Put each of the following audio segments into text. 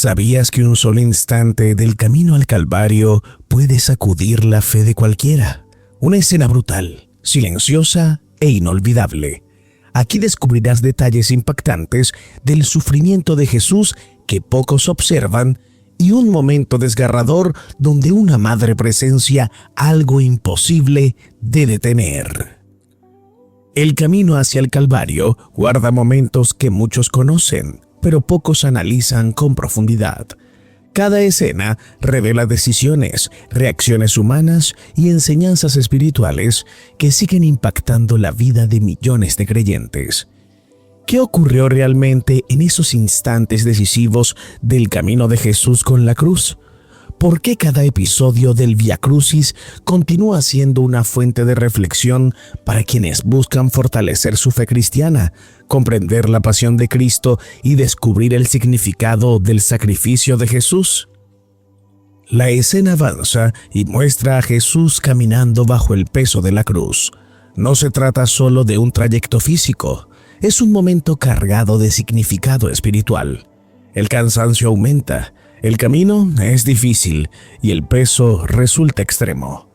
¿Sabías que un solo instante del camino al Calvario puede sacudir la fe de cualquiera? Una escena brutal, silenciosa e inolvidable. Aquí descubrirás detalles impactantes del sufrimiento de Jesús que pocos observan y un momento desgarrador donde una madre presencia algo imposible de detener. El camino hacia el Calvario guarda momentos que muchos conocen, pero pocos analizan con profundidad. Cada escena revela decisiones, reacciones humanas y enseñanzas espirituales que siguen impactando la vida de millones de creyentes. ¿Qué ocurrió realmente en esos instantes decisivos del camino de Jesús con la cruz? ¿Por qué cada episodio del Vía Crucis continúa siendo una fuente de reflexión para quienes buscan fortalecer su fe cristiana, comprender la pasión de Cristo y descubrir el significado del sacrificio de Jesús? La escena avanza y muestra a Jesús caminando bajo el peso de la cruz. No se trata solo de un trayecto físico, es un momento cargado de significado espiritual. El cansancio aumenta. El camino es difícil y el peso resulta extremo.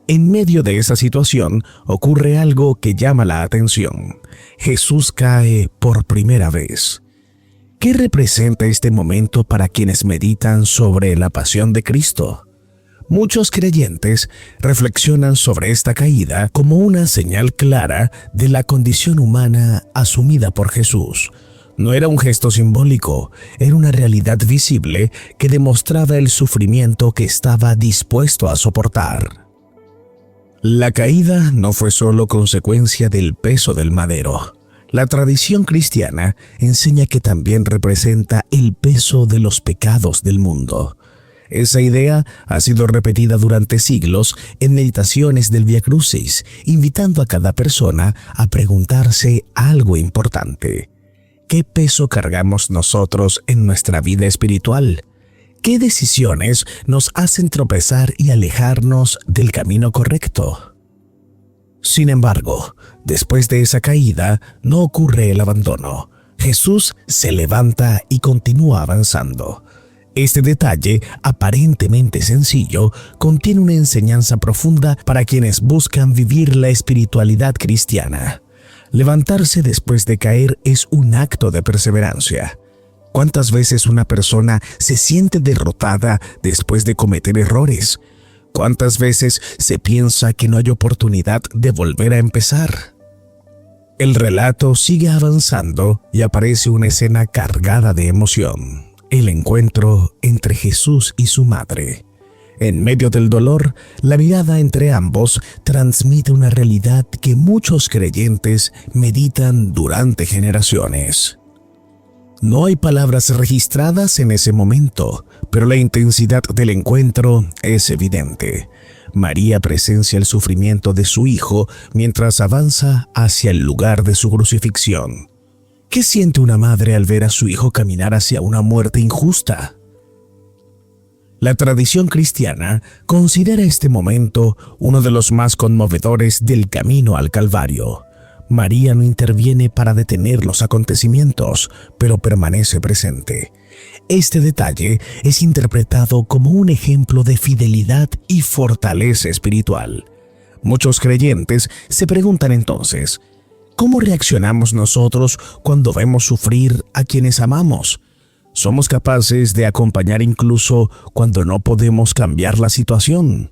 En medio de esa situación ocurre algo que llama la atención. Jesús cae por primera vez. ¿Qué representa este momento para quienes meditan sobre la pasión de Cristo? Muchos creyentes reflexionan sobre esta caída como una señal clara de la condición humana asumida por Jesús. No era un gesto simbólico, era una realidad visible que demostraba el sufrimiento que estaba dispuesto a soportar. La caída no fue solo consecuencia del peso del madero. La tradición cristiana enseña que también representa el peso de los pecados del mundo. Esa idea ha sido repetida durante siglos en meditaciones del Vía Crucis, invitando a cada persona a preguntarse algo importante. ¿Qué peso cargamos nosotros en nuestra vida espiritual? ¿Qué decisiones nos hacen tropezar y alejarnos del camino correcto? Sin embargo, después de esa caída, no ocurre el abandono. Jesús se levanta y continúa avanzando. Este detalle, aparentemente sencillo, contiene una enseñanza profunda para quienes buscan vivir la espiritualidad cristiana. Levantarse después de caer es un acto de perseverancia. ¿Cuántas veces una persona se siente derrotada después de cometer errores? ¿Cuántas veces se piensa que no hay oportunidad de volver a empezar? El relato sigue avanzando y aparece una escena cargada de emoción: el encuentro entre Jesús y su madre. En medio del dolor, la mirada entre ambos transmite una realidad que muchos creyentes meditan durante generaciones. No hay palabras registradas en ese momento, pero la intensidad del encuentro es evidente. María presencia el sufrimiento de su hijo mientras avanza hacia el lugar de su crucifixión. ¿Qué siente una madre al ver a su hijo caminar hacia una muerte injusta? La tradición cristiana considera este momento uno de los más conmovedores del camino al Calvario. María no interviene para detener los acontecimientos, pero permanece presente. Este detalle es interpretado como un ejemplo de fidelidad y fortaleza espiritual. Muchos creyentes se preguntan entonces, ¿cómo reaccionamos nosotros cuando vemos sufrir a quienes amamos? ¿Somos capaces de acompañar incluso cuando no podemos cambiar la situación?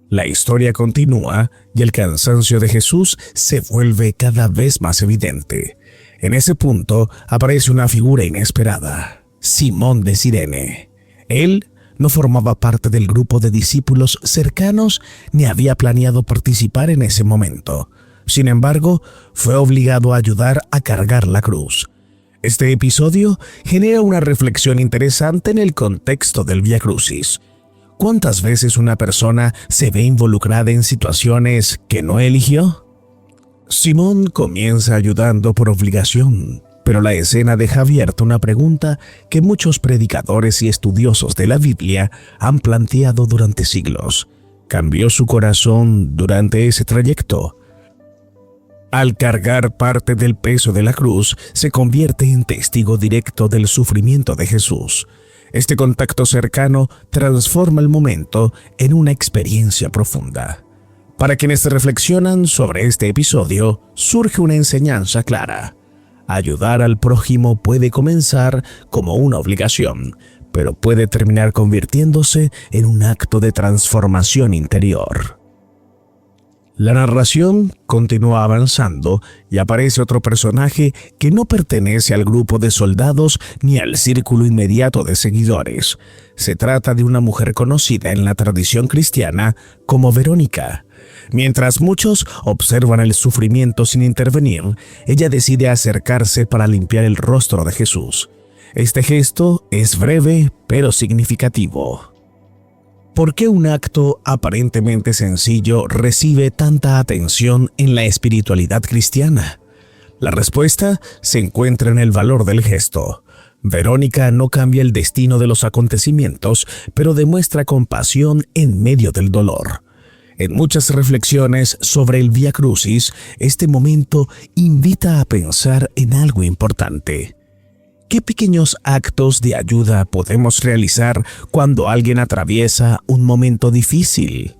La historia continúa y el cansancio de Jesús se vuelve cada vez más evidente. En ese punto aparece una figura inesperada: Simón de Cirene. Él no formaba parte del grupo de discípulos cercanos ni había planeado participar en ese momento. Sin embargo, fue obligado a ayudar a cargar la cruz. Este episodio genera una reflexión interesante en el contexto del Vía Crucis. ¿Cuántas veces una persona se ve involucrada en situaciones que no eligió? Simón comienza ayudando por obligación, pero la escena deja abierta una pregunta que muchos predicadores y estudiosos de la Biblia han planteado durante siglos. ¿Cambió su corazón durante ese trayecto? Al cargar parte del peso de la cruz, se convierte en testigo directo del sufrimiento de Jesús. Este contacto cercano transforma el momento en una experiencia profunda. Para quienes reflexionan sobre este episodio, surge una enseñanza clara. Ayudar al prójimo puede comenzar como una obligación, pero puede terminar convirtiéndose en un acto de transformación interior. La narración continúa avanzando y aparece otro personaje que no pertenece al grupo de soldados ni al círculo inmediato de seguidores. Se trata de una mujer conocida en la tradición cristiana como Verónica. Mientras muchos observan el sufrimiento sin intervenir, ella decide acercarse para limpiar el rostro de Jesús. Este gesto es breve pero significativo. ¿Por qué un acto aparentemente sencillo recibe tanta atención en la espiritualidad cristiana? La respuesta se encuentra en el valor del gesto. Verónica no cambia el destino de los acontecimientos, pero demuestra compasión en medio del dolor. En muchas reflexiones sobre el Vía Crucis, este momento invita a pensar en algo importante. ¿Qué pequeños actos de ayuda podemos realizar cuando alguien atraviesa un momento difícil?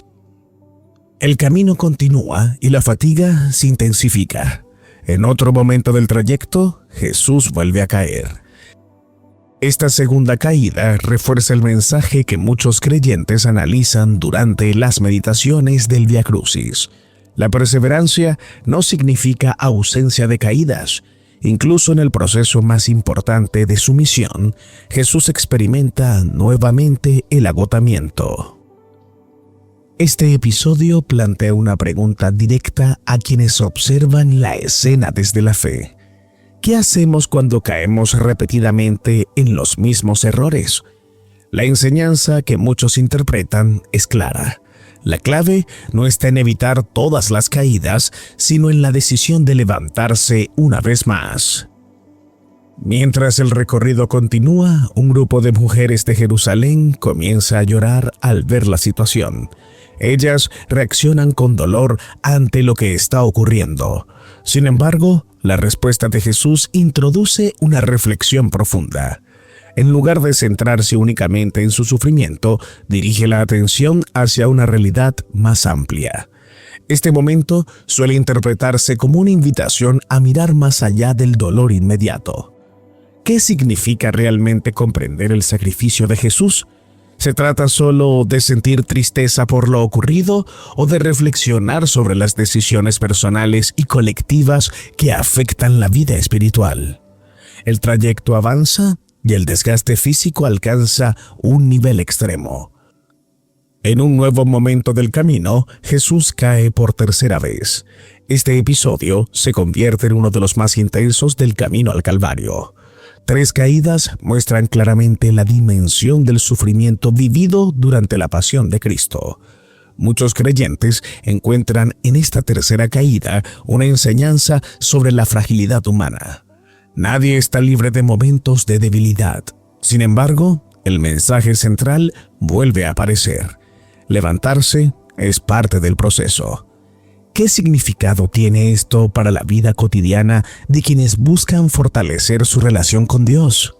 El camino continúa y la fatiga se intensifica. En otro momento del trayecto, Jesús vuelve a caer. Esta segunda caída refuerza el mensaje que muchos creyentes analizan durante las meditaciones del Vía Crucis. La perseverancia no significa ausencia de caídas. Incluso en el proceso más importante de su misión, Jesús experimenta nuevamente el agotamiento. Este episodio plantea una pregunta directa a quienes observan la escena desde la fe. ¿Qué hacemos cuando caemos repetidamente en los mismos errores? La enseñanza que muchos interpretan es clara. La clave no está en evitar todas las caídas, sino en la decisión de levantarse una vez más. Mientras el recorrido continúa, un grupo de mujeres de Jerusalén comienza a llorar al ver la situación. Ellas reaccionan con dolor ante lo que está ocurriendo. Sin embargo, la respuesta de Jesús introduce una reflexión profunda. En lugar de centrarse únicamente en su sufrimiento, dirige la atención hacia una realidad más amplia. Este momento suele interpretarse como una invitación a mirar más allá del dolor inmediato. ¿Qué significa realmente comprender el sacrificio de Jesús? ¿Se trata solo de sentir tristeza por lo ocurrido o de reflexionar sobre las decisiones personales y colectivas que afectan la vida espiritual? El trayecto avanza y el desgaste físico alcanza un nivel extremo. En un nuevo momento del camino, Jesús cae por tercera vez. Este episodio se convierte en uno de los más intensos del camino al Calvario. 3 caídas muestran claramente la dimensión del sufrimiento vivido durante la pasión de Cristo. Muchos creyentes encuentran en esta tercera caída una enseñanza sobre la fragilidad humana. Nadie está libre de momentos de debilidad. Sin embargo, el mensaje central vuelve a aparecer. Levantarse es parte del proceso. ¿Qué significado tiene esto para la vida cotidiana de quienes buscan fortalecer su relación con Dios?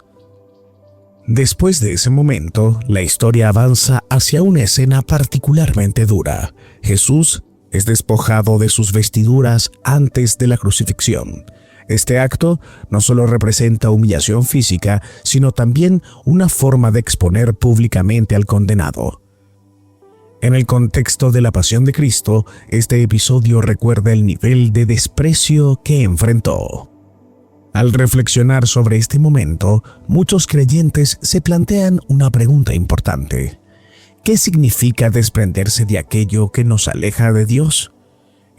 Después de ese momento, la historia avanza hacia una escena particularmente dura. Jesús es despojado de sus vestiduras antes de la crucifixión. Este acto no solo representa humillación física, sino también una forma de exponer públicamente al condenado. En el contexto de la pasión de Cristo, este episodio recuerda el nivel de desprecio que enfrentó. Al reflexionar sobre este momento, muchos creyentes se plantean una pregunta importante. ¿Qué significa desprenderse de aquello que nos aleja de Dios?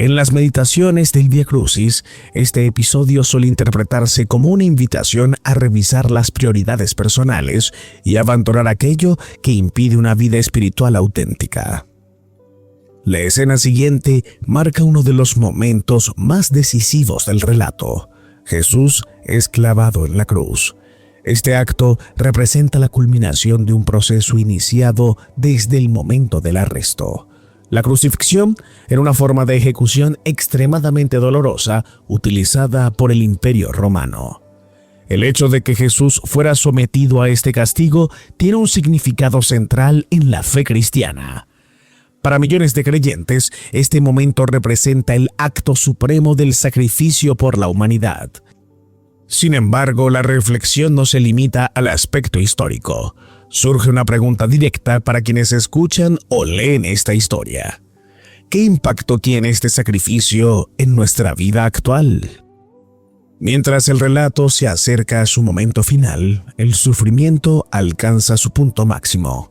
En las meditaciones del Vía Crucis, este episodio suele interpretarse como una invitación a revisar las prioridades personales y abandonar aquello que impide una vida espiritual auténtica. La escena siguiente marca uno de los momentos más decisivos del relato. Jesús es clavado en la cruz. Este acto representa la culminación de un proceso iniciado desde el momento del arresto. La crucifixión era una forma de ejecución extremadamente dolorosa utilizada por el Imperio Romano. El hecho de que Jesús fuera sometido a este castigo tiene un significado central en la fe cristiana. Para millones de creyentes, este momento representa el acto supremo del sacrificio por la humanidad. Sin embargo, la reflexión no se limita al aspecto histórico. Surge una pregunta directa para quienes escuchan o leen esta historia. ¿Qué impacto tiene este sacrificio en nuestra vida actual? Mientras el relato se acerca a su momento final, el sufrimiento alcanza su punto máximo.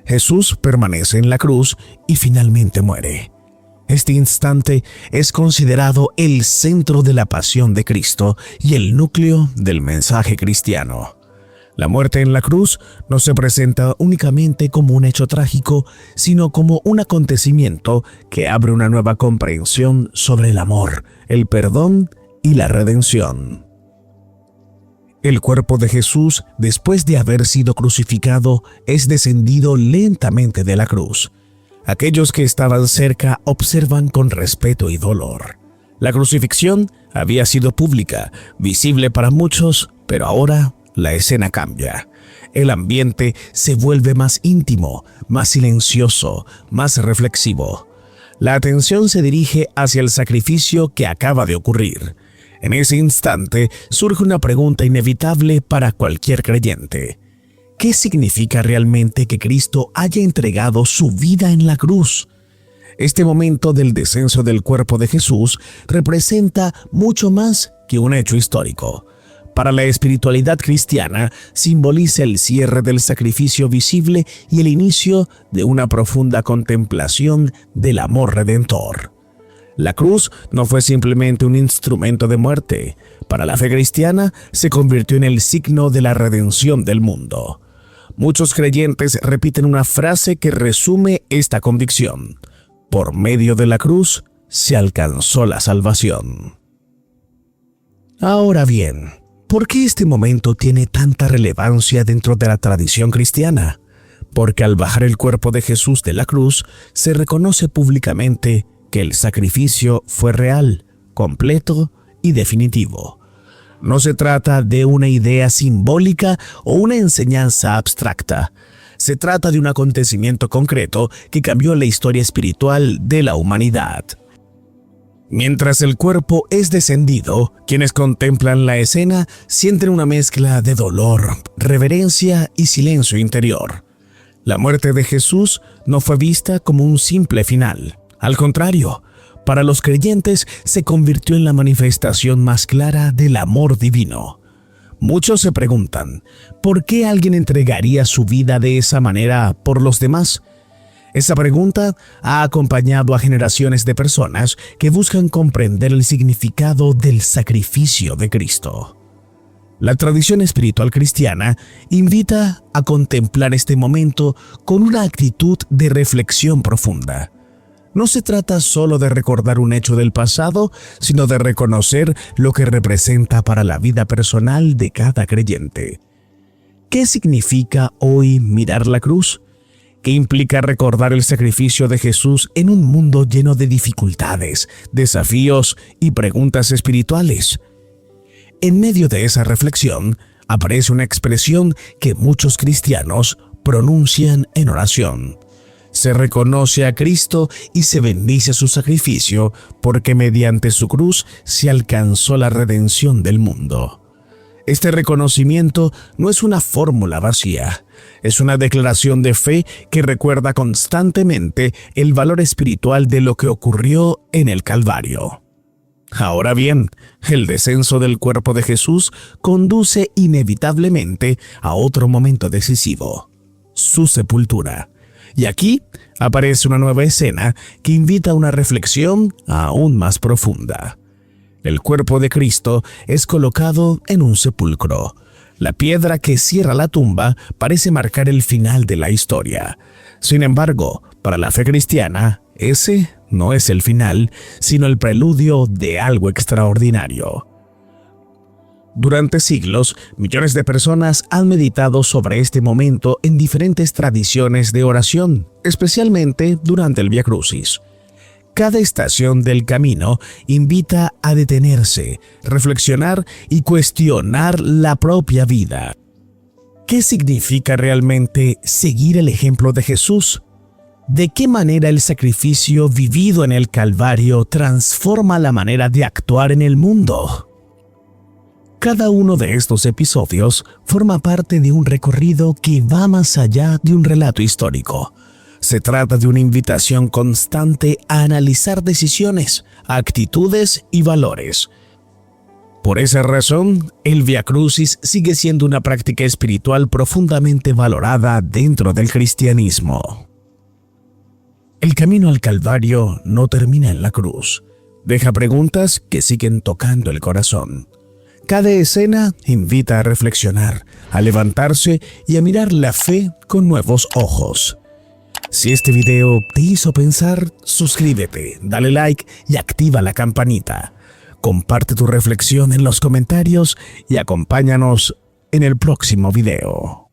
Jesús permanece en la cruz y finalmente muere. Este instante es considerado el centro de la pasión de Cristo y el núcleo del mensaje cristiano. La muerte en la cruz no se presenta únicamente como un hecho trágico, sino como un acontecimiento que abre una nueva comprensión sobre el amor, el perdón y la redención. El cuerpo de Jesús, después de haber sido crucificado, es descendido lentamente de la cruz. Aquellos que estaban cerca observan con respeto y dolor. La crucifixión había sido pública, visible para muchos, pero ahora la escena cambia. El ambiente se vuelve más íntimo, más silencioso, más reflexivo. La atención se dirige hacia el sacrificio que acaba de ocurrir. En ese instante surge una pregunta inevitable para cualquier creyente. ¿Qué significa realmente que Cristo haya entregado su vida en la cruz? Este momento del descenso del cuerpo de Jesús representa mucho más que un hecho histórico. Para la espiritualidad cristiana, simboliza el cierre del sacrificio visible y el inicio de una profunda contemplación del amor redentor. La cruz no fue simplemente un instrumento de muerte. Para la fe cristiana, se convirtió en el signo de la redención del mundo. Muchos creyentes repiten una frase que resume esta convicción: por medio de la cruz se alcanzó la salvación. Ahora bien, ¿por qué este momento tiene tanta relevancia dentro de la tradición cristiana? Porque al bajar el cuerpo de Jesús de la cruz, se reconoce públicamente que el sacrificio fue real, completo y definitivo. No se trata de una idea simbólica o una enseñanza abstracta. Se trata de un acontecimiento concreto que cambió la historia espiritual de la humanidad. Mientras el cuerpo es descendido, quienes contemplan la escena sienten una mezcla de dolor, reverencia y silencio interior. La muerte de Jesús no fue vista como un simple final. Al contrario, para los creyentes se convirtió en la manifestación más clara del amor divino. Muchos se preguntan, ¿por qué alguien entregaría su vida de esa manera por los demás? Esa pregunta ha acompañado a generaciones de personas que buscan comprender el significado del sacrificio de Cristo. La tradición espiritual cristiana invita a contemplar este momento con una actitud de reflexión profunda. No se trata solo de recordar un hecho del pasado, sino de reconocer lo que representa para la vida personal de cada creyente. ¿Qué significa hoy mirar la cruz? ¿Qué implica recordar el sacrificio de Jesús en un mundo lleno de dificultades, desafíos y preguntas espirituales? En medio de esa reflexión, aparece una expresión que muchos cristianos pronuncian en oración. Se reconoce a Cristo y se bendice su sacrificio porque mediante su cruz se alcanzó la redención del mundo. Este reconocimiento no es una fórmula vacía, es una declaración de fe que recuerda constantemente el valor espiritual de lo que ocurrió en el Calvario. Ahora bien, el descenso del cuerpo de Jesús conduce inevitablemente a otro momento decisivo: su sepultura. Y aquí aparece una nueva escena que invita a una reflexión aún más profunda. El cuerpo de Cristo es colocado en un sepulcro. La piedra que cierra la tumba parece marcar el final de la historia. Sin embargo, para la fe cristiana, ese no es el final, sino el preludio de algo extraordinario. Durante siglos, millones de personas han meditado sobre este momento en diferentes tradiciones de oración, especialmente durante el Vía Crucis. Cada estación del camino invita a detenerse, reflexionar y cuestionar la propia vida. ¿Qué significa realmente seguir el ejemplo de Jesús? ¿De qué manera el sacrificio vivido en el Calvario transforma la manera de actuar en el mundo? Cada uno de estos episodios forma parte de un recorrido que va más allá de un relato histórico. Se trata de una invitación constante a analizar decisiones, actitudes y valores. Por esa razón, el Vía Crucis sigue siendo una práctica espiritual profundamente valorada dentro del cristianismo. El camino al Calvario no termina en la cruz. Deja preguntas que siguen tocando el corazón. Cada escena invita a reflexionar, a levantarse y a mirar la fe con nuevos ojos. Si este video te hizo pensar, suscríbete, dale like y activa la campanita. Comparte tu reflexión en los comentarios y acompáñanos en el próximo video.